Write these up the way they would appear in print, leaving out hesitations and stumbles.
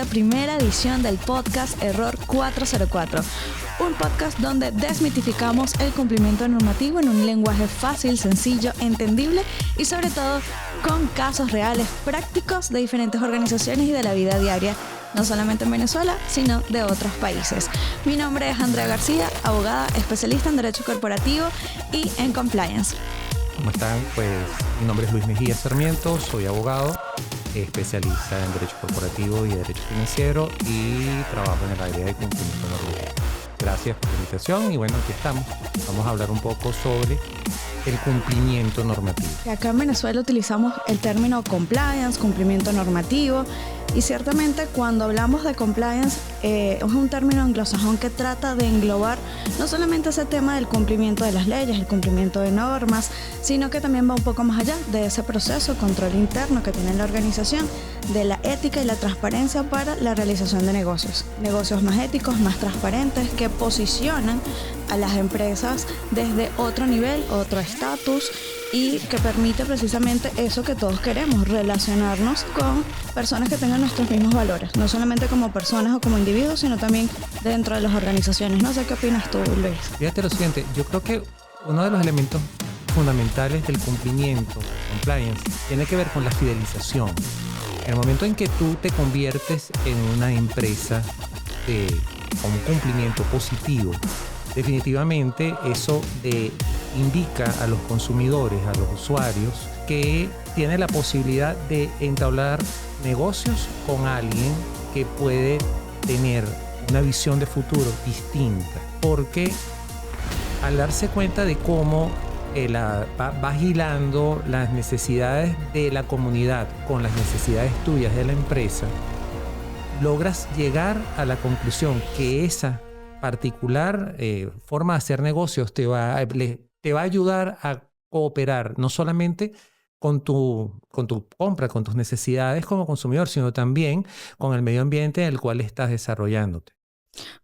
primera edición del podcast Error 404, un podcast donde desmitificamos el cumplimiento normativo en un lenguaje fácil, sencillo, entendible y sobre todo con casos reales, prácticos de diferentes organizaciones y de la vida diaria, no solamente en Venezuela, sino de otros países. Mi nombre es Andrea García, abogada especialista en Derecho Corporativo y en Compliance. ¿Cómo están? Pues mi nombre es Luis Mejía Sarmiento, soy abogado, especialista en Derecho Corporativo y Derecho Financiero y trabajo en el área de cumplimiento normativo. Gracias por la invitación y bueno, aquí estamos. Vamos a hablar un poco sobre el cumplimiento normativo. Acá en Venezuela utilizamos el término compliance, cumplimiento normativo, y ciertamente cuando hablamos de compliance es un término anglosajón que trata de englobar no solamente ese tema del cumplimiento de las leyes, el cumplimiento de normas, sino que también va un poco más allá de ese proceso, control interno que tiene la organización, de la ética y la transparencia para la realización de negocios. Negocios más éticos, más transparentes, que posicionan a las empresas desde otro nivel, otro estatus, y que permite precisamente eso que todos queremos, relacionarnos con personas que tengan nuestros mismos valores, no solamente como personas o como individuos, sino también dentro de las organizaciones. No sé qué opinas tú, Luis. Fíjate lo siguiente, yo creo que uno de los elementos fundamentales del cumplimiento, compliance, tiene que ver con la fidelización. En el momento en que tú te conviertes en una empresa con un cumplimiento positivo, definitivamente eso indica a los consumidores, a los usuarios, que tiene la posibilidad de entablar negocios con alguien que puede tener una visión de futuro distinta. Porque al darse cuenta de cómo va hilando las necesidades de la comunidad con las necesidades tuyas de la empresa, logras llegar a la conclusión que esa particular forma de hacer negocios te va a ayudar a cooperar no solamente con tu compra, con tus necesidades como consumidor, sino también con el medio ambiente en el cual estás desarrollándote.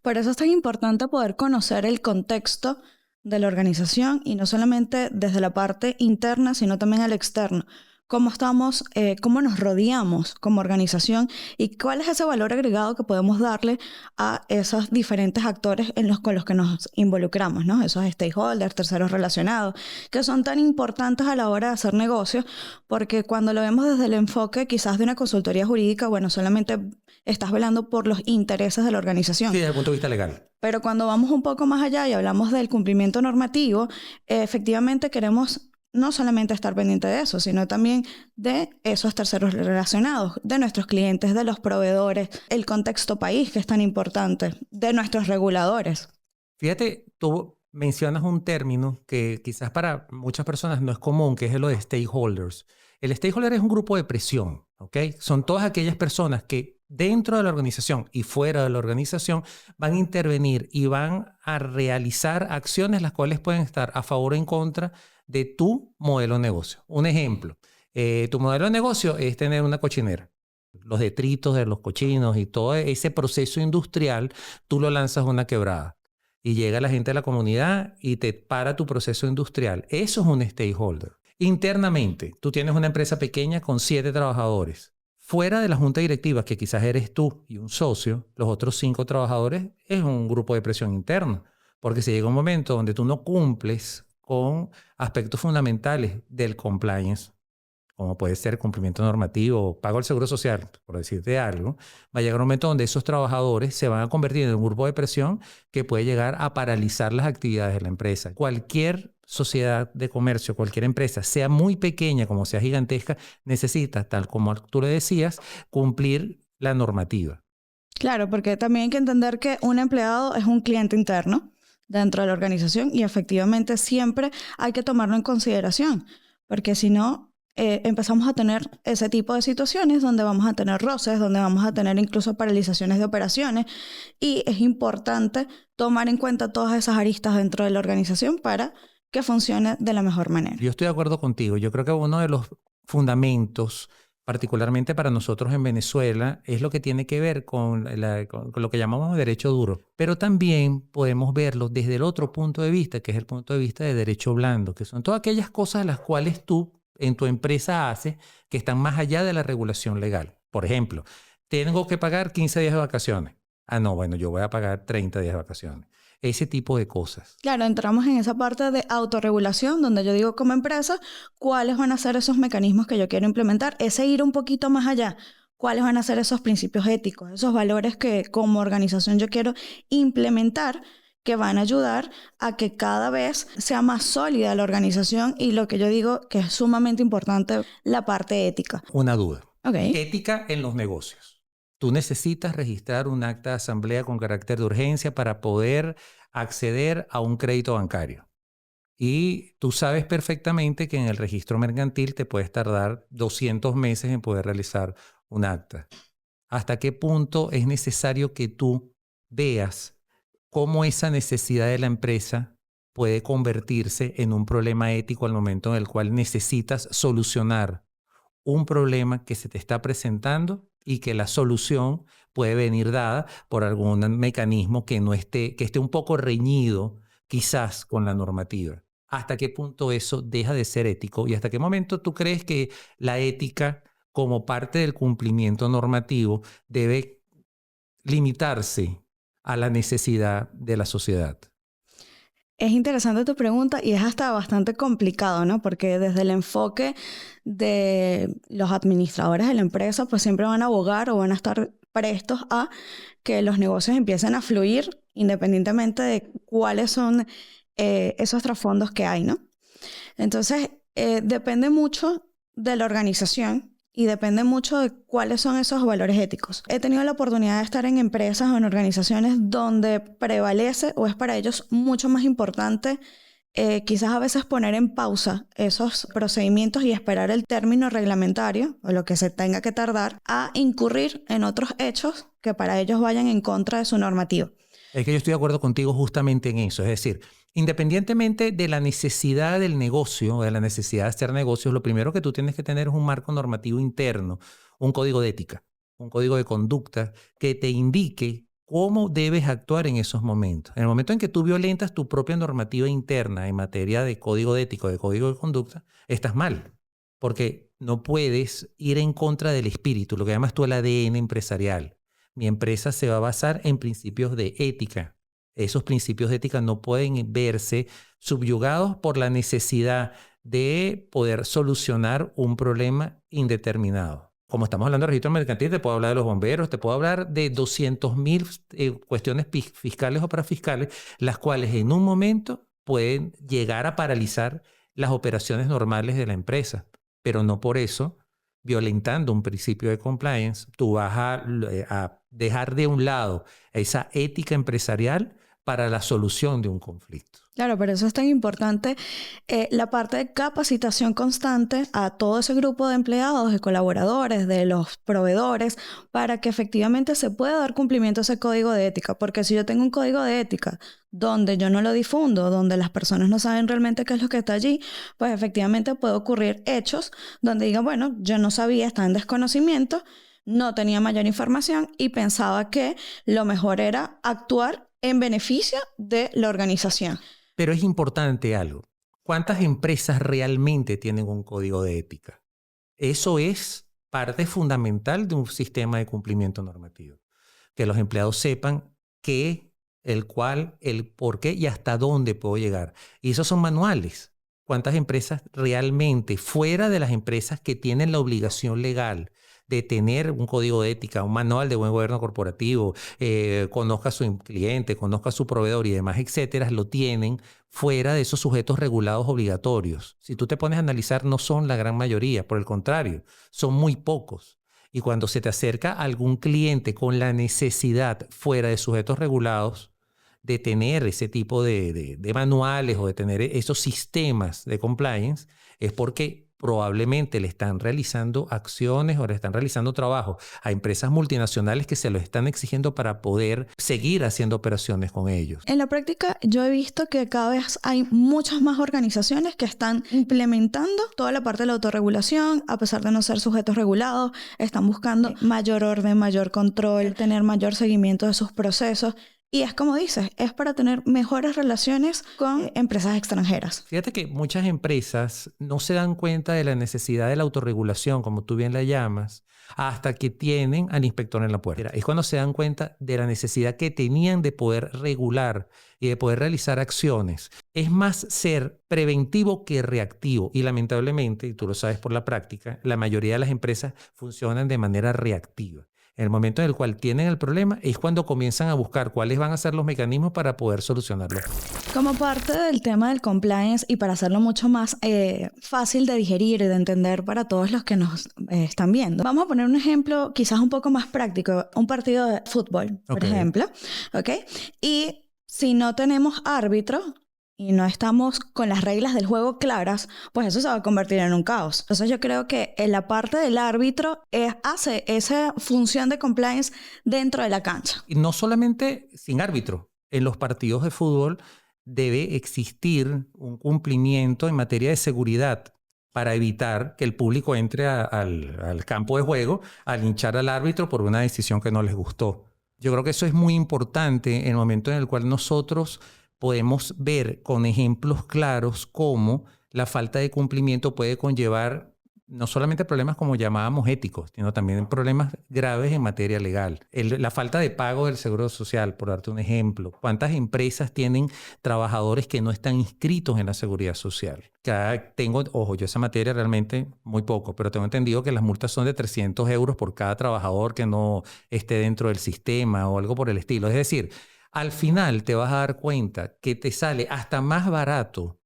Por eso es tan importante poder conocer el contexto de la organización y no solamente desde la parte interna, sino también al externo. Cómo estamos, cómo nos rodeamos como organización y cuál es ese valor agregado que podemos darle a esos diferentes actores con los que nos involucramos, ¿no? Esos stakeholders, terceros relacionados, que son tan importantes a la hora de hacer negocios, porque cuando lo vemos desde el enfoque quizás de una consultoría jurídica, bueno, solamente estás velando por los intereses de la organización. Sí, desde el punto de vista legal. Pero cuando vamos un poco más allá y hablamos del cumplimiento normativo, efectivamente queremos no solamente estar pendiente de eso, sino también de esos terceros relacionados, de nuestros clientes, de los proveedores, el contexto país que es tan importante, de nuestros reguladores. Fíjate, tú mencionas un término que quizás para muchas personas no es común, que es lo de stakeholders. El stakeholder es un grupo de presión, ¿ok? Son todas aquellas personas que dentro de la organización y fuera de la organización van a intervenir y van a realizar acciones las cuales pueden estar a favor o en contra de tu modelo de negocio. Un ejemplo, tu modelo de negocio es tener una cochinera. Los detritos de los cochinos y todo ese proceso industrial, tú lo lanzas a una quebrada y llega la gente de la comunidad y te para tu proceso industrial. Eso es un stakeholder. Internamente, tú tienes una empresa pequeña con 7 trabajadores. Fuera de la junta directiva, que quizás eres tú y un socio, los otros 5 trabajadores es un grupo de presión interno. Porque si llega un momento donde tú no cumples con aspectos fundamentales del compliance, como puede ser cumplimiento normativo, pago del seguro social, por decirte algo, va a llegar un momento donde esos trabajadores se van a convertir en un grupo de presión que puede llegar a paralizar las actividades de la empresa. Cualquier sociedad de comercio, cualquier empresa, sea muy pequeña como sea gigantesca, necesita, tal como tú le decías, cumplir la normativa. Claro, porque también hay que entender que un empleado es un cliente interno dentro de la organización y efectivamente siempre hay que tomarlo en consideración, porque si no, empezamos a tener ese tipo de situaciones donde vamos a tener roces, donde vamos a tener incluso paralizaciones de operaciones, y es importante tomar en cuenta todas esas aristas dentro de la organización para que funcione de la mejor manera. Yo estoy de acuerdo contigo. Yo creo que uno de los fundamentos, particularmente para nosotros en Venezuela, es lo que tiene que ver con lo que llamamos derecho duro. Pero también podemos verlo desde el otro punto de vista, que es el punto de vista de derecho blando, que son todas aquellas cosas las cuales tú en tu empresa haces que están más allá de la regulación legal. Por ejemplo, tengo que pagar 15 días de vacaciones. Ah, no, bueno, yo voy a pagar 30 días de vacaciones. Ese tipo de cosas. Claro, entramos en esa parte de autorregulación donde yo digo como empresa cuáles van a ser esos mecanismos que yo quiero implementar, ese ir un poquito más allá, cuáles van a ser esos principios éticos, esos valores que como organización yo quiero implementar que van a ayudar a que cada vez sea más sólida la organización y lo que yo digo que es sumamente importante, la parte ética. Una duda. Okay. Ética en los negocios. Tú necesitas registrar un acta de asamblea con carácter de urgencia para poder acceder a un crédito bancario. Y tú sabes perfectamente que en el registro mercantil te puedes tardar 200 meses en poder realizar un acta. ¿Hasta qué punto es necesario que tú veas cómo esa necesidad de la empresa puede convertirse en un problema ético al momento en el cual necesitas solucionar un problema que se te está presentando y que la solución puede venir dada por algún mecanismo que esté un poco reñido quizás con la normativa? ¿Hasta qué punto eso deja de ser ético? ¿Y hasta qué momento tú crees que la ética, como parte del cumplimiento normativo, debe limitarse a la necesidad de la sociedad? Es interesante tu pregunta y es hasta bastante complicado, ¿no? Porque desde el enfoque de los administradores de la empresa, pues siempre van a abogar o van a estar prestos a que los negocios empiecen a fluir independientemente de cuáles son esos trasfondos que hay, ¿no? Entonces, depende mucho de la organización y depende mucho de cuáles son esos valores éticos. He tenido la oportunidad de estar en empresas o en organizaciones donde prevalece o es para ellos mucho más importante quizás a veces poner en pausa esos procedimientos y esperar el término reglamentario o lo que se tenga que tardar a incurrir en otros hechos que para ellos vayan en contra de su normativa. Es que yo estoy de acuerdo contigo justamente en eso. Es decir, independientemente de la necesidad del negocio, de la necesidad de hacer negocios, lo primero que tú tienes que tener es un marco normativo interno, un código de ética, un código de conducta que te indique cómo debes actuar en esos momentos. En el momento en que tú violentas tu propia normativa interna en materia de código de ética, de código de conducta, estás mal, porque no puedes ir en contra del espíritu, lo que llamas tú el ADN empresarial. Mi empresa se va a basar en principios de ética. Esos principios de ética no pueden verse subyugados por la necesidad de poder solucionar un problema indeterminado. Como estamos hablando de registro mercantil, te puedo hablar de los bomberos, te puedo hablar de 200.000 cuestiones fiscales o parafiscales, las cuales en un momento pueden llegar a paralizar las operaciones normales de la empresa, pero no por eso, violentando un principio de compliance, tú vas a dejar de un lado esa ética empresarial para la solución de un conflicto. Claro, pero eso es tan importante, la parte de capacitación constante a todo ese grupo de empleados, de colaboradores, de los proveedores, para que efectivamente se pueda dar cumplimiento a ese código de ética. Porque si yo tengo un código de ética donde yo no lo difundo, donde las personas no saben realmente qué es lo que está allí, pues efectivamente puede ocurrir hechos donde digan, bueno, yo no sabía, estaba en desconocimiento, no tenía mayor información y pensaba que lo mejor era actuar en beneficio de la organización. Pero es importante algo. ¿Cuántas empresas realmente tienen un código de ética? Eso es parte fundamental de un sistema de cumplimiento normativo. Que los empleados sepan qué, el cuál, el por qué y hasta dónde puedo llegar. Y esos son manuales. ¿Cuántas empresas realmente, fuera de las empresas que tienen la obligación legal de tener un código de ética, un manual de buen gobierno corporativo, conozca a su cliente, conozca a su proveedor y demás, etcétera, lo tienen fuera de esos sujetos regulados obligatorios? Si tú te pones a analizar, no son la gran mayoría, por el contrario, son muy pocos. Y cuando se te acerca algún cliente con la necesidad fuera de sujetos regulados de tener ese tipo de manuales o de tener esos sistemas de compliance, es porque probablemente le están realizando acciones o le están realizando trabajo a empresas multinacionales que se lo están exigiendo para poder seguir haciendo operaciones con ellos. En la práctica, yo he visto que cada vez hay muchas más organizaciones que están implementando toda la parte de la autorregulación, a pesar de no ser sujetos regulados, están buscando mayor orden, mayor control, tener mayor seguimiento de sus procesos. Y es como dices, es para tener mejores relaciones con empresas extranjeras. Fíjate que muchas empresas no se dan cuenta de la necesidad de la autorregulación, como tú bien la llamas, hasta que tienen al inspector en la puerta. Es cuando se dan cuenta de la necesidad que tenían de poder regular y de poder realizar acciones. Es más ser preventivo que reactivo. Y lamentablemente, y tú lo sabes por la práctica, la mayoría de las empresas funcionan de manera reactiva. En el momento en el cual tienen el problema es cuando comienzan a buscar cuáles van a ser los mecanismos para poder solucionarlo. Como parte del tema del compliance y para hacerlo mucho más fácil de digerir y de entender para todos los que nos están viendo, vamos a poner un ejemplo quizás un poco más práctico, un partido de fútbol, por ejemplo, ¿ok? Y si no tenemos árbitro y no estamos con las reglas del juego claras, pues eso se va a convertir en un caos. Entonces yo creo que en la parte del árbitro hace esa función de compliance dentro de la cancha. Y no solamente sin árbitro. En los partidos de fútbol debe existir un cumplimiento en materia de seguridad para evitar que el público entre al campo de juego al hinchar al árbitro por una decisión que no les gustó. Yo creo que eso es muy importante en el momento en el cual nosotros podemos ver con ejemplos claros cómo la falta de cumplimiento puede conllevar no solamente problemas como llamábamos éticos, sino también problemas graves en materia legal. La falta de pago del seguro social, por darte un ejemplo. ¿Cuántas empresas tienen trabajadores que no están inscritos en la seguridad social? Ojo, yo esa materia realmente muy poco, pero tengo entendido que las multas son de 300 euros por cada trabajador que no esté dentro del sistema o algo por el estilo. Es decir, al final te vas a dar cuenta que te sale hasta más barato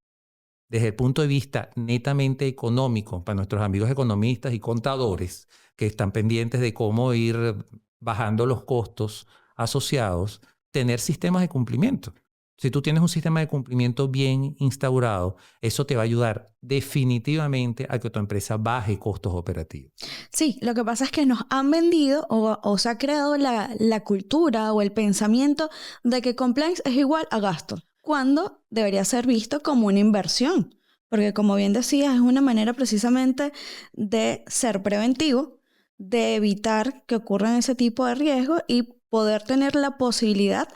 desde el punto de vista netamente económico para nuestros amigos economistas y contadores que están pendientes de cómo ir bajando los costos asociados, tener sistemas de cumplimiento. Si tú tienes un sistema de cumplimiento bien instaurado, eso te va a ayudar definitivamente a que tu empresa baje costos operativos. Sí, lo que pasa es que nos han vendido o se ha creado la cultura o el pensamiento de que compliance es igual a gasto, cuando debería ser visto como una inversión. Porque como bien decías, es una manera precisamente de ser preventivo, de evitar que ocurran ese tipo de riesgos y poder tener la posibilidad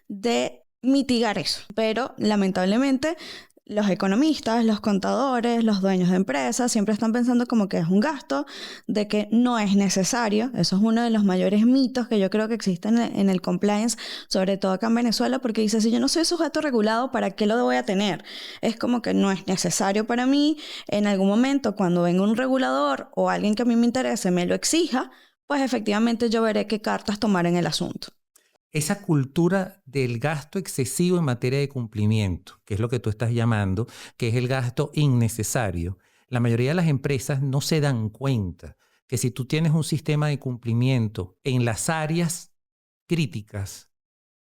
de mitigar eso. Pero lamentablemente los economistas, los contadores, los dueños de empresas siempre están pensando como que es un gasto, de que no es necesario. Eso es uno de los mayores mitos que yo creo que existen en el compliance, sobre todo acá en Venezuela, porque dice, si yo no soy sujeto regulado, ¿para qué lo voy a tener? Es como que no es necesario para mí. En algún momento, cuando venga un regulador o alguien que a mí me interese me lo exija, pues efectivamente yo veré qué cartas tomar en el asunto. Esa cultura del gasto excesivo en materia de cumplimiento, que es lo que tú estás llamando, que es el gasto innecesario, la mayoría de las empresas no se dan cuenta que si tú tienes un sistema de cumplimiento en las áreas críticas,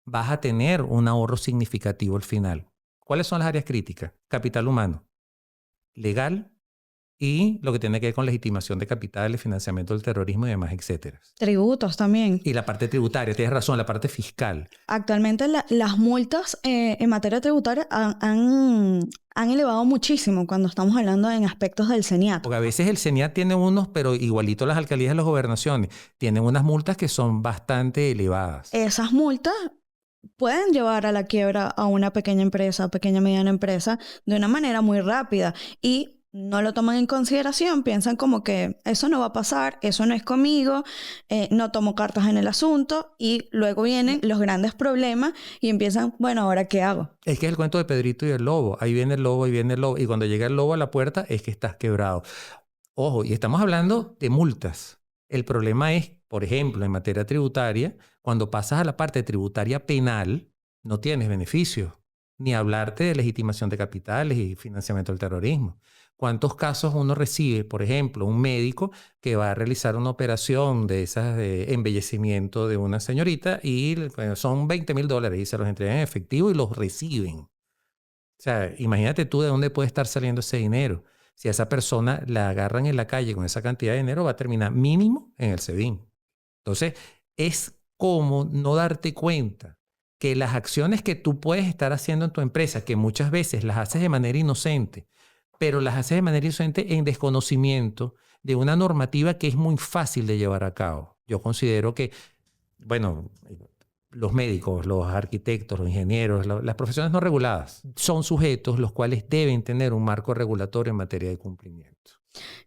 vas a tener un ahorro significativo al final. ¿Cuáles son las áreas críticas? Capital humano, legal, y lo que tiene que ver con legitimación de capitales, financiamiento del terrorismo y demás, etcétera. Tributos también. Y la parte tributaria, tienes razón, la parte fiscal. Actualmente las multas en materia tributaria han elevado muchísimo cuando estamos hablando en aspectos del CENIAT. Porque a veces el CENIAT tiene unos, pero igualito las alcaldías de las gobernaciones, tienen unas multas que son bastante elevadas. Esas multas pueden llevar a la quiebra a una pequeña empresa, pequeña mediana empresa, de una manera muy rápida y no lo toman en consideración, piensan como que eso no va a pasar, eso no es conmigo, no tomo cartas en el asunto y luego vienen los grandes problemas y empiezan, bueno, ¿ahora qué hago? Es que es el cuento de Pedrito y el lobo, ahí viene el lobo, ahí viene el lobo y cuando llega el lobo a la puerta es que estás quebrado. Ojo, y estamos hablando de multas. El problema es, por ejemplo, en materia tributaria, cuando pasas a la parte tributaria penal, no tienes beneficios, ni hablarte de legitimación de capitales y financiamiento del terrorismo. ¿Cuántos casos uno recibe? Por ejemplo, un médico que va a realizar una operación de esas de embellecimiento de una señorita y son $20,000 y se los entregan en efectivo y los reciben. O sea, imagínate tú de dónde puede estar saliendo ese dinero. Si a esa persona la agarran en la calle con esa cantidad de dinero, va a terminar mínimo en el SEBIN. Entonces, es como no darte cuenta que las acciones que tú puedes estar haciendo en tu empresa, que muchas veces las haces de manera inocente, pero las haces de manera inocente en desconocimiento de una normativa que es muy fácil de llevar a cabo. Yo considero que, bueno, los médicos, los arquitectos, los ingenieros, las profesiones no reguladas son sujetos los cuales deben tener un marco regulatorio en materia de cumplimiento.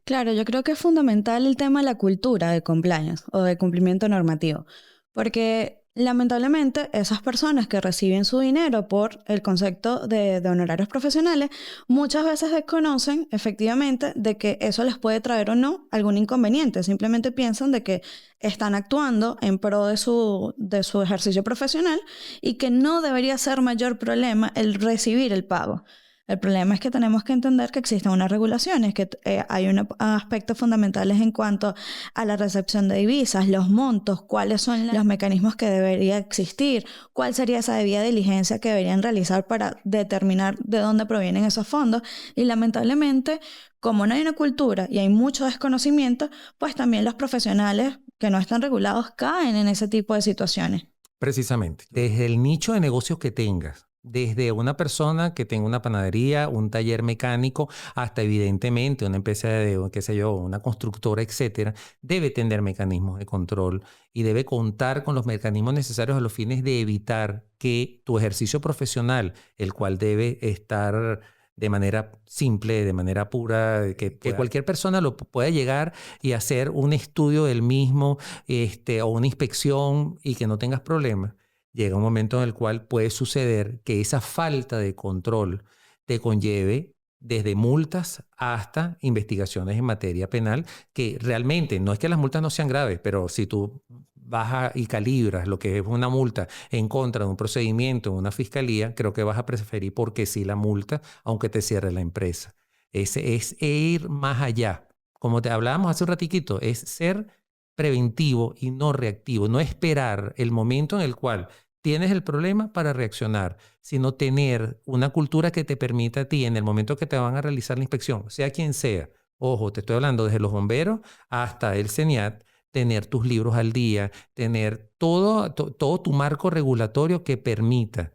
Claro, yo creo que es fundamental el tema de la cultura de compliance o de cumplimiento normativo, porque lamentablemente esas personas que reciben su dinero por el concepto de honorarios profesionales muchas veces desconocen efectivamente de que eso les puede traer o no algún inconveniente. Simplemente piensan de que están actuando en pro de su ejercicio profesional y que no debería ser mayor problema el recibir el pago. El problema es que tenemos que entender que existen unas regulaciones, que hay unos aspectos fundamentales en cuanto a la recepción de divisas, los montos, cuáles son los mecanismos que debería existir, cuál sería esa debida diligencia que deberían realizar para determinar de dónde provienen esos fondos. Y lamentablemente, como no hay una cultura y hay mucho desconocimiento, pues también los profesionales que no están regulados caen en ese tipo de situaciones. Precisamente, desde el nicho de negocios que tengas, desde una persona que tenga una panadería, un taller mecánico, hasta evidentemente una empresa de, qué sé yo, una constructora, etcétera, debe tener mecanismos de control y debe contar con los mecanismos necesarios a los fines de evitar que tu ejercicio profesional, el cual debe estar de manera simple, de manera pura, que cualquier persona lo pueda llegar y hacer un estudio del mismo o una inspección y que no tengas problemas. Llega un momento en el cual puede suceder que esa falta de control te conlleve desde multas hasta investigaciones en materia penal, que realmente no es que las multas no sean graves, pero si tú vas y calibras lo que es una multa en contra de un procedimiento en una fiscalía, creo que vas a preferir porque sí la multa, aunque te cierre la empresa. Ese es ir más allá. Como te hablábamos hace un ratiquito, es ser preventivo y no reactivo, no esperar el momento en el cual tienes el problema para reaccionar, sino tener una cultura que te permita a ti en el momento que te van a realizar la inspección, sea quien sea, ojo, te estoy hablando desde los bomberos hasta el CENIAT, tener tus libros al día, tener todo tu marco regulatorio que permita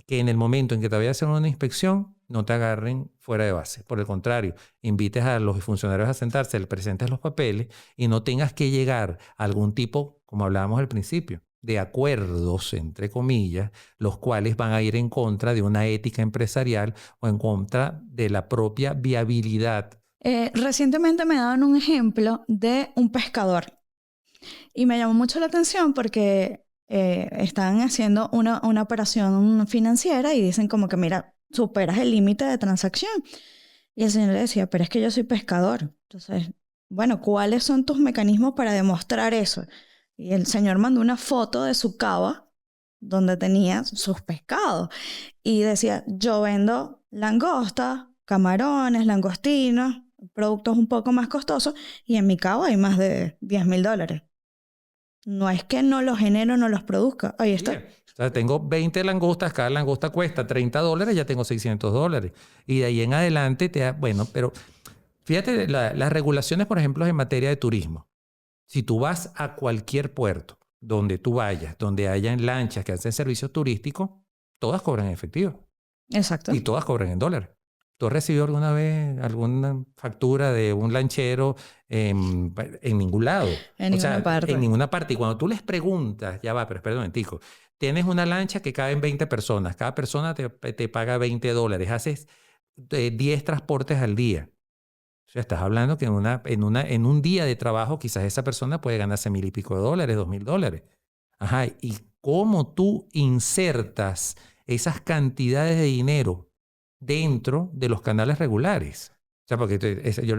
que en el momento en que te vaya a hacer una inspección no te agarren fuera de base. Por el contrario, invites a los funcionarios a sentarse, les presentes los papeles y no tengas que llegar a algún tipo, como hablábamos al principio, de acuerdos, entre comillas, los cuales van a ir en contra de una ética empresarial o en contra de la propia viabilidad. Recientemente me daban un ejemplo de un pescador y me llamó mucho la atención porque están haciendo una operación financiera y dicen como que mira, superas el límite de transacción. Y el señor le decía, pero es que yo soy pescador. Entonces, bueno, ¿cuáles son tus mecanismos para demostrar eso? Y el señor mandó una foto de su cava donde tenía sus pescados. Y decía, yo vendo langostas, camarones, langostinos, productos un poco más costosos, y en mi cava hay más de $10,000. No es que no los genero, no los produzca. Ahí está. Yeah. O sea, tengo 20 langostas, cada langosta cuesta $30, ya tengo $600. Y de ahí en adelante bueno, pero fíjate, las regulaciones, por ejemplo, en materia de turismo. Si tú vas a cualquier puerto donde tú vayas, donde hayan lanchas que hacen servicios turísticos, todas cobran en efectivo. Exacto. Y todas cobran en dólares. ¿Tú has recibido alguna vez alguna factura de un lanchero en ningún lado? En ninguna parte. En ninguna parte. Y cuando tú les preguntas, ya va, pero espera un momentico, tienes una lancha que caben 20 personas, cada persona te paga $20, haces 10 transportes al día. O sea, estás hablando que en un día de trabajo quizás esa persona puede ganarse $1,000 y pico, $2,000. Ajá, ¿y cómo tú insertas esas cantidades de dinero dentro de los canales regulares? O sea, porque yo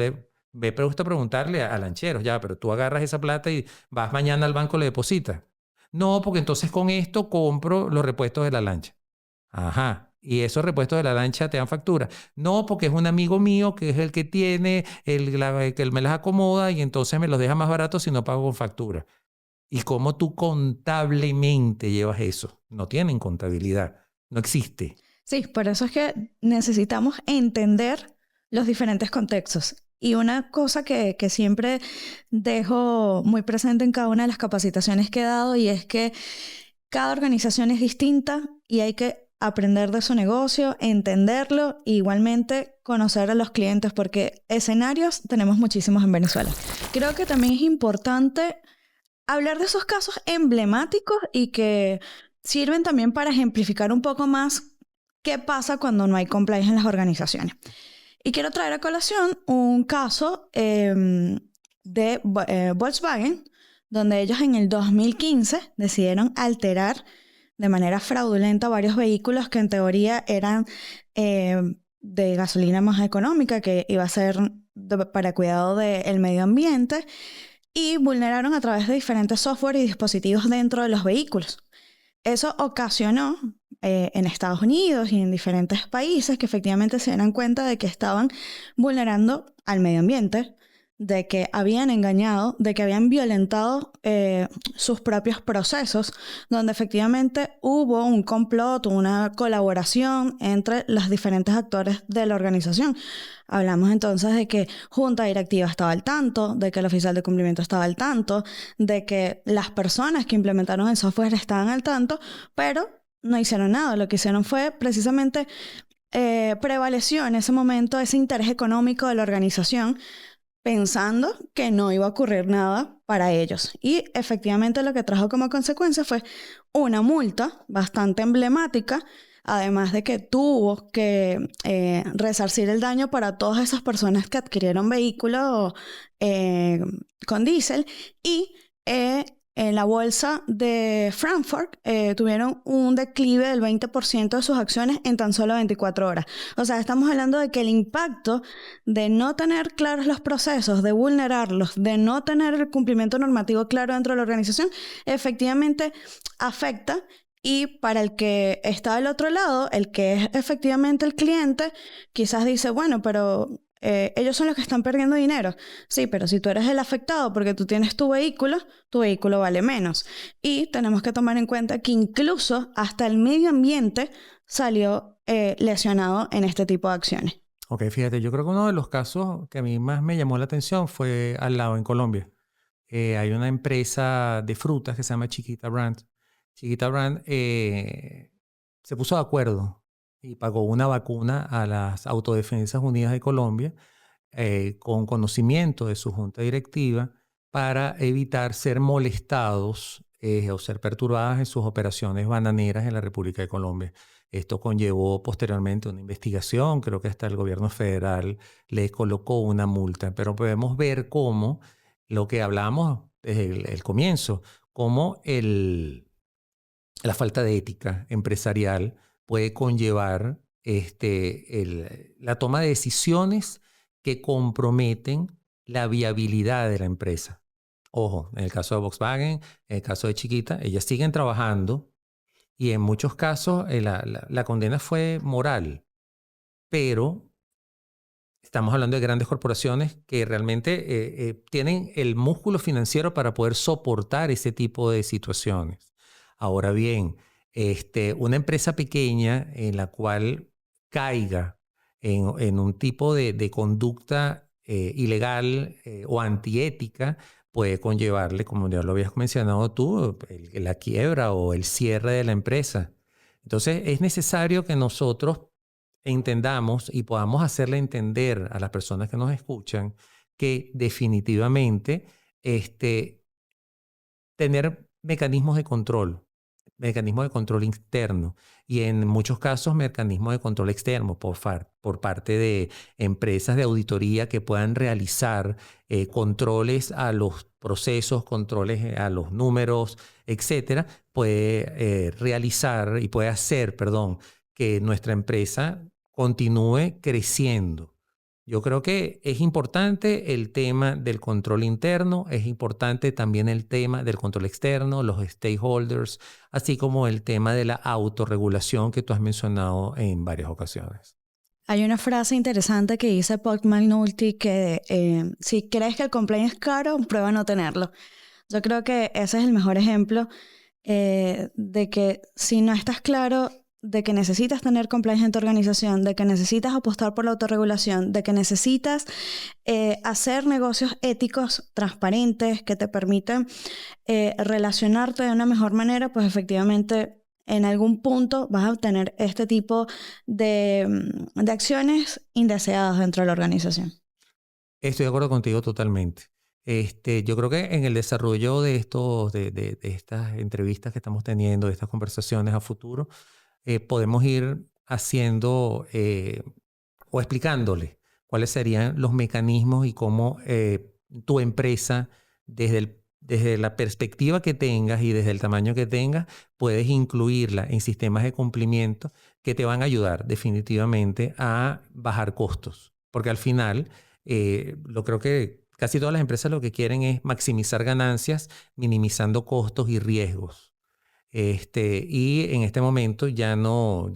me gusta preguntarle a lancheros, ya, pero tú agarras esa plata y vas mañana al banco y le depositas. No, porque entonces con esto compro los repuestos de la lancha. Ajá. Y esos repuestos de la lancha te dan factura. No, porque es un amigo mío que es el que tiene, que él me las acomoda y entonces me los deja más baratos si no pago con factura. ¿Y cómo tú contablemente llevas eso? No tienen contabilidad. No existe. Sí, por eso es que necesitamos entender los diferentes contextos. Y una cosa que siempre dejo muy presente en cada una de las capacitaciones que he dado y es que cada organización es distinta y hay que aprender de su negocio, entenderlo e igualmente conocer a los clientes porque escenarios tenemos muchísimos en Venezuela. Creo que también es importante hablar de esos casos emblemáticos y que sirven también para ejemplificar un poco más qué pasa cuando no hay compliance en las organizaciones. Y quiero traer a colación un caso de Volkswagen, donde ellos en el 2015 decidieron alterar de manera fraudulenta varios vehículos que en teoría eran de gasolina más económica, que iba a ser para cuidado del medio ambiente, y vulneraron a través de diferentes software y dispositivos dentro de los vehículos. Eso ocasionó en Estados Unidos y en diferentes países que efectivamente se dieran cuenta de que estaban vulnerando al medio ambiente, de que habían engañado, de que habían violentado sus propios procesos, donde efectivamente hubo un complot, una colaboración entre los diferentes actores de la organización. Hablamos entonces de que junta directiva estaba al tanto, de que el oficial de cumplimiento estaba al tanto, de que las personas que implementaron el software estaban al tanto, pero no hicieron nada. Lo que hicieron fue precisamente prevaleció en ese momento ese interés económico de la organización, pensando que no iba a ocurrir nada para ellos. Y efectivamente lo que trajo como consecuencia fue una multa bastante emblemática, además de que tuvo que resarcir el daño para todas esas personas que adquirieron vehículos con diésel. Y en la bolsa de Frankfurt tuvieron un declive del 20% de sus acciones en tan solo 24 horas. O sea, estamos hablando de que el impacto de no tener claros los procesos, de vulnerarlos, de no tener el cumplimiento normativo claro dentro de la organización, efectivamente afecta. Y para el que está del otro lado, el que es efectivamente el cliente, quizás dice, bueno, pero ellos son los que están perdiendo dinero. Sí, pero si tú eres el afectado porque tú tienes tu vehículo vale menos. Y tenemos que tomar en cuenta que incluso hasta el medio ambiente salió lesionado en este tipo de acciones. Ok, fíjate, yo creo que uno de los casos que a mí más me llamó la atención fue al lado, en Colombia. Hay una empresa de frutas que se llama Chiquita Brand. Chiquita Brand se puso de acuerdo y pagó una vacuna a las Autodefensas Unidas de Colombia con conocimiento de su junta directiva para evitar ser molestados o ser perturbadas en sus operaciones bananeras en la República de Colombia. Esto conllevó posteriormente una investigación, creo que hasta el gobierno federal le colocó una multa, pero podemos ver cómo lo que hablamos desde el comienzo, cómo la falta de ética empresarial puede conllevar la toma de decisiones que comprometen la viabilidad de la empresa. Ojo, en el caso de Volkswagen, en el caso de Chiquita, ellas siguen trabajando y en muchos casos la condena fue moral, pero estamos hablando de grandes corporaciones que realmente tienen el músculo financiero para poder soportar ese tipo de situaciones. Ahora bien, una empresa pequeña en la cual caiga en un tipo de conducta ilegal o antiética puede conllevarle, como ya lo habías mencionado tú, la quiebra o el cierre de la empresa. Entonces es necesario que nosotros entendamos y podamos hacerle entender a las personas que nos escuchan que definitivamente tener mecanismos de control interno y en muchos casos mecanismos de control externo por parte de empresas de auditoría que puedan realizar controles a los procesos, controles a los números, etcétera, puede realizar y puede hacer, que nuestra empresa continúe creciendo. Yo creo que es importante el tema del control interno, es importante también el tema del control externo, los stakeholders, así como el tema de la autorregulación que tú has mencionado en varias ocasiones. Hay una frase interesante que dice Paul McNulty que si crees que el compliance es caro, prueba a no tenerlo. Yo creo que ese es el mejor ejemplo de que si no estás claro de que necesitas tener compliance en tu organización, de que necesitas apostar por la autorregulación, de que necesitas hacer negocios éticos, transparentes, que te permitan relacionarte de una mejor manera, pues efectivamente en algún punto vas a obtener este tipo de acciones indeseadas dentro de la organización. Estoy de acuerdo contigo totalmente. Yo creo que en el desarrollo de estas entrevistas que estamos teniendo, de estas conversaciones a futuro, podemos ir haciendo o explicándole cuáles serían los mecanismos y cómo tu empresa, desde la perspectiva que tengas y desde el tamaño que tengas, puedes incluirla en sistemas de cumplimiento que te van a ayudar definitivamente a bajar costos. Porque al final, creo que casi todas las empresas lo que quieren es maximizar ganancias, minimizando costos y riesgos. Y en este momento ya no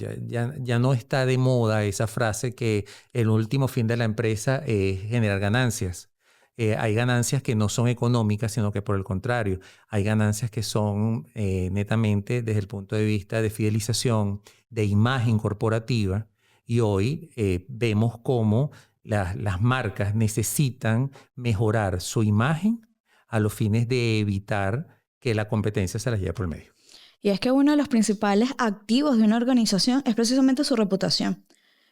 está de moda esa frase que el último fin de la empresa es generar ganancias. Hay ganancias que no son económicas, sino que por el contrario, hay ganancias que son netamente desde el punto de vista de fidelización, de imagen corporativa. Y hoy vemos cómo las marcas necesitan mejorar su imagen a los fines de evitar que la competencia se las lleve por el medio. Y es que uno de los principales activos de una organización es precisamente su reputación.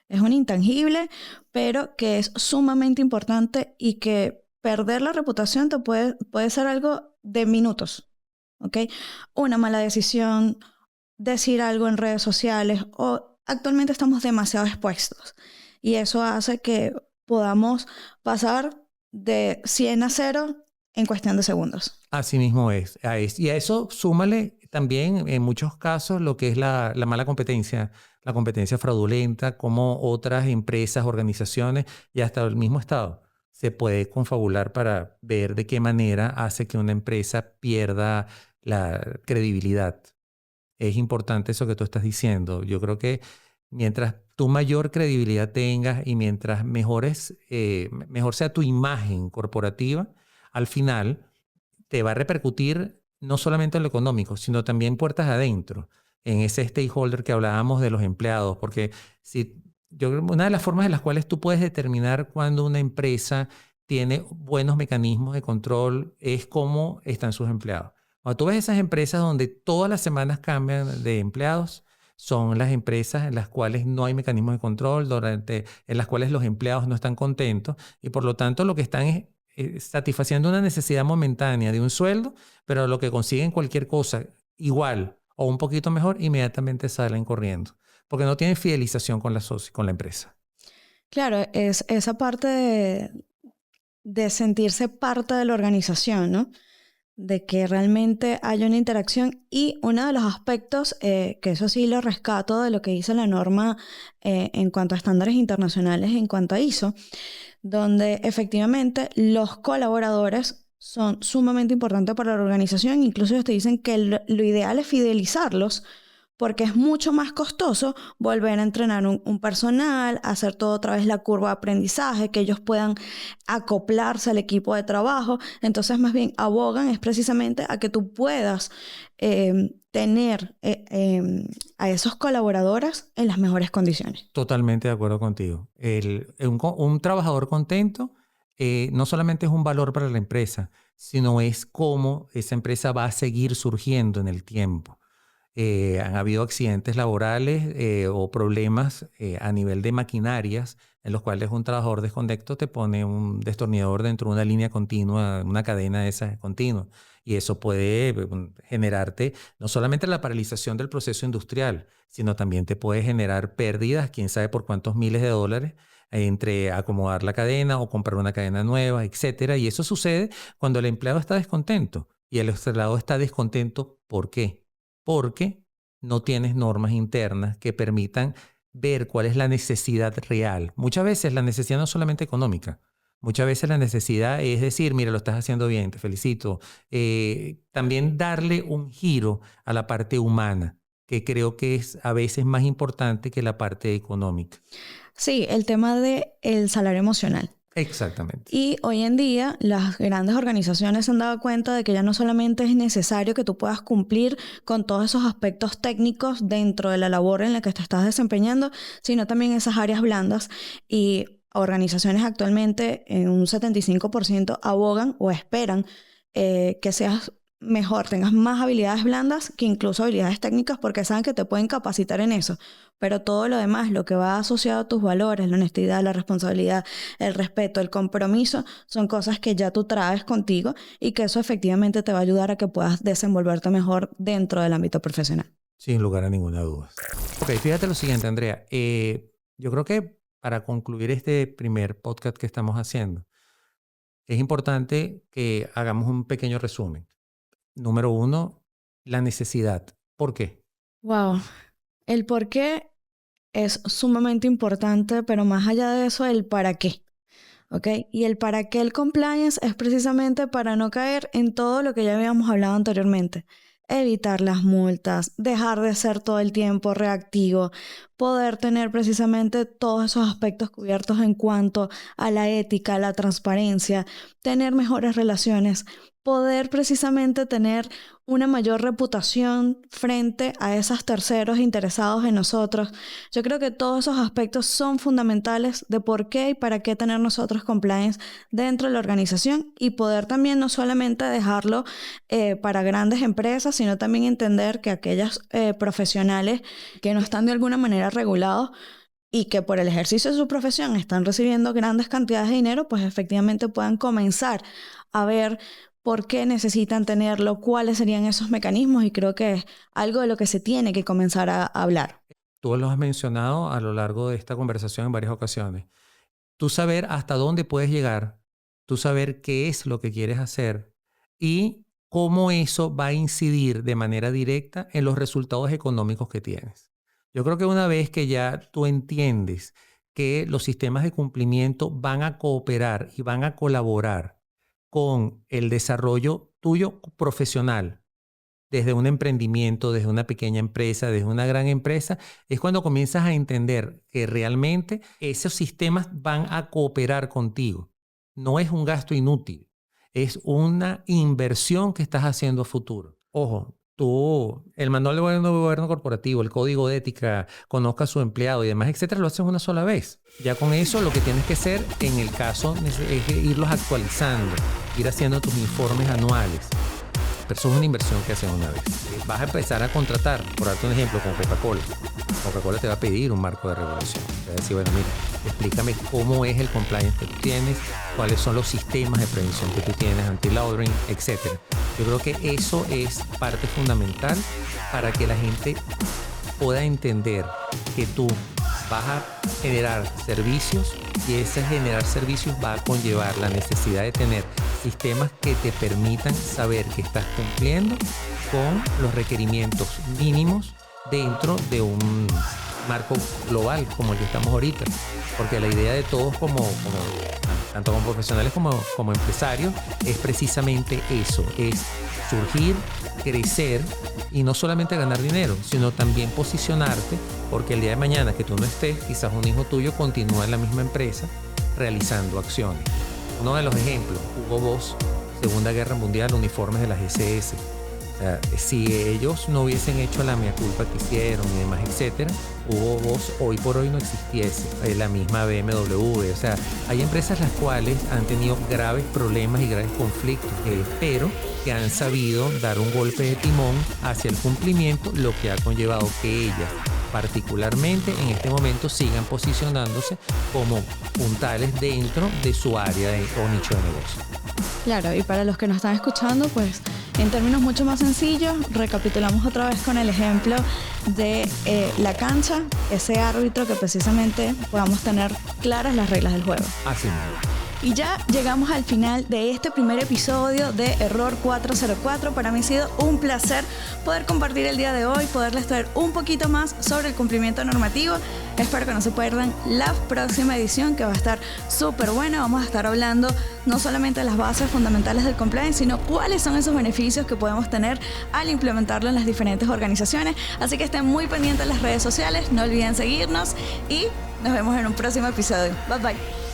Es un intangible, pero que es sumamente importante y que perder la reputación te puede ser algo de minutos, ¿ok? Una mala decisión, decir algo en redes sociales, o actualmente estamos demasiado expuestos. Y eso hace que podamos pasar de 100 a 0 en cuestión de segundos. Así mismo es. Y a eso súmale también en muchos casos lo que es la mala competencia, la competencia fraudulenta, como otras empresas, organizaciones y hasta el mismo Estado se puede confabular para ver de qué manera hace que una empresa pierda la credibilidad. Es importante eso que tú estás diciendo. Yo creo que mientras tú mayor credibilidad tengas y mientras mejor sea tu imagen corporativa, al final te va a repercutir no solamente en lo económico, sino también puertas adentro, en ese stakeholder que hablábamos de los empleados. Porque yo creo que una de las formas en las cuales tú puedes determinar cuando una empresa tiene buenos mecanismos de control es cómo están sus empleados. Cuando tú ves esas empresas donde todas las semanas cambian de empleados, son las empresas en las cuales no hay mecanismos de control, en las cuales los empleados no están contentos y por lo tanto lo que están es satisfaciendo una necesidad momentánea de un sueldo, pero lo que consiguen cualquier cosa igual o un poquito mejor, inmediatamente salen corriendo, porque no tienen fidelización con la empresa. Claro, es esa parte de sentirse parte de la organización, ¿no? De que realmente haya una interacción. Y uno de los aspectos, que eso sí lo rescato de lo que dice la norma en cuanto a estándares internacionales, en cuanto a ISO, donde efectivamente los colaboradores son sumamente importantes para la organización. Incluso ellos te dicen que lo ideal es fidelizarlos, porque es mucho más costoso volver a entrenar un personal, hacer todo otra vez la curva de aprendizaje, que ellos puedan acoplarse al equipo de trabajo. Entonces, más bien, abogan es precisamente a que tú puedas tener a esos colaboradores en las mejores condiciones. Totalmente de acuerdo contigo. Un trabajador contento no solamente es un valor para la empresa, sino es cómo esa empresa va a seguir surgiendo en el tiempo. Han habido accidentes laborales o problemas a nivel de maquinarias en los cuales un trabajador descontento te pone un destornillador dentro de una línea continua, una cadena de esas continua. Y eso puede generarte no solamente la paralización del proceso industrial, sino también te puede generar pérdidas, quién sabe por cuántos miles de dólares, entre acomodar la cadena o comprar una cadena nueva, etc. Y eso sucede cuando el empleado está descontento. Y el empleado está descontento, ¿por qué? Porque no tienes normas internas que permitan ver cuál es la necesidad real. Muchas veces la necesidad no es solamente económica. Muchas veces la necesidad es decir, mira, lo estás haciendo bien, te felicito. También darle un giro a la parte humana, que creo que es a veces más importante que la parte económica. Sí, el tema del salario emocional. Exactamente. Y hoy en día las grandes organizaciones se han dado cuenta de que ya no solamente es necesario que tú puedas cumplir con todos esos aspectos técnicos dentro de la labor en la que te estás desempeñando, sino también esas áreas blandas. Y organizaciones actualmente en un 75% abogan o esperan que seas mejor, tengas más habilidades blandas que incluso habilidades técnicas, porque saben que te pueden capacitar en eso. Pero todo lo demás, lo que va asociado a tus valores, la honestidad, la responsabilidad, el respeto, el compromiso, son cosas que ya tú traes contigo y que eso efectivamente te va a ayudar a que puedas desenvolverte mejor dentro del ámbito profesional. Sin lugar a ninguna duda. Ok, fíjate lo siguiente, Andrea. Yo creo que para concluir este primer podcast que estamos haciendo, es importante que hagamos un pequeño resumen. Número 1, la necesidad. ¿Por qué? Wow. El por qué es sumamente importante, pero más allá de eso, el para qué. ¿Ok? Y el para qué el compliance es precisamente para no caer en todo lo que ya habíamos hablado anteriormente. Evitar las multas, dejar de ser todo el tiempo reactivo, poder tener precisamente todos esos aspectos cubiertos en cuanto a la ética, la transparencia, tener mejores relaciones, poder precisamente tener una mayor reputación frente a esos terceros interesados en nosotros. Yo creo que todos esos aspectos son fundamentales de por qué y para qué tener nosotros compliance dentro de la organización y poder también no solamente dejarlo para grandes empresas, sino también entender que aquellas profesionales que no están de alguna manera regulados y que por el ejercicio de su profesión están recibiendo grandes cantidades de dinero, pues efectivamente puedan comenzar a ver por qué necesitan tenerlo, cuáles serían esos mecanismos, y creo que es algo de lo que se tiene que comenzar a hablar. Tú lo has mencionado a lo largo de esta conversación en varias ocasiones. Tú saber hasta dónde puedes llegar, tú saber qué es lo que quieres hacer y cómo eso va a incidir de manera directa en los resultados económicos que tienes. Yo creo que una vez que ya tú entiendes que los sistemas de cumplimiento van a cooperar y van a colaborar con el desarrollo tuyo profesional, desde un emprendimiento, desde una pequeña empresa, desde una gran empresa, es cuando comienzas a entender que realmente esos sistemas van a cooperar contigo. No es un gasto inútil, es una inversión que estás haciendo a futuro. Ojo, tú, el manual de gobierno corporativo, el código de ética, conozca a su empleado y demás, etcétera, lo haces una sola vez. Ya con eso lo que tienes que hacer en el caso es irlos actualizando, ir haciendo tus informes anuales. Pero eso es una inversión que haces una vez. Vas a empezar a contratar, por darte un ejemplo, con Coca-Cola. Coca-Cola te va a pedir un marco de regulación. Te va a decir, bueno, mira, explícame cómo es el compliance que tú tienes, cuáles son los sistemas de prevención que tú tienes, anti-laundering, etc. Yo creo que eso es parte fundamental para que la gente pueda entender que tú vas a generar servicios y ese generar servicios va a conllevar la necesidad de tener sistemas que te permitan saber que estás cumpliendo con los requerimientos mínimos dentro de un marco global como el que estamos ahorita. Porque la idea de todos tanto como profesionales como empresarios, es precisamente eso, es surgir, crecer y no solamente ganar dinero, sino también posicionarte, porque el día de mañana que tú no estés, quizás un hijo tuyo continúa en la misma empresa realizando acciones. Uno de los ejemplos, Hugo Boss, Segunda Guerra Mundial, uniformes de las SS. O sea, si ellos no hubiesen hecho la mea culpa que hicieron y demás, etcétera, Hugo Boss hoy por hoy no existiese. La misma BMW. O sea, hay empresas las cuales han tenido graves problemas y graves conflictos, pero que han sabido dar un golpe de timón hacia el cumplimiento, lo que ha conllevado que ellas particularmente en este momento sigan posicionándose como puntales dentro de su área o nicho de negocio. Claro, y para los que nos están escuchando, pues en términos mucho más sencillos, recapitulamos otra vez con el ejemplo de la cancha, ese árbitro que precisamente podamos tener claras las reglas del juego. Así mismo. Y ya llegamos al final de este primer episodio de Error 404. Para mí ha sido un placer poder compartir el día de hoy, poderles traer un poquito más sobre el cumplimiento normativo. Espero que no se pierdan la próxima edición, que va a estar súper buena. Vamos a estar hablando no solamente de las bases fundamentales del compliance, sino cuáles son esos beneficios que podemos tener al implementarlo en las diferentes organizaciones. Así que estén muy pendientes de las redes sociales, no olviden seguirnos y nos vemos en un próximo episodio. Bye bye.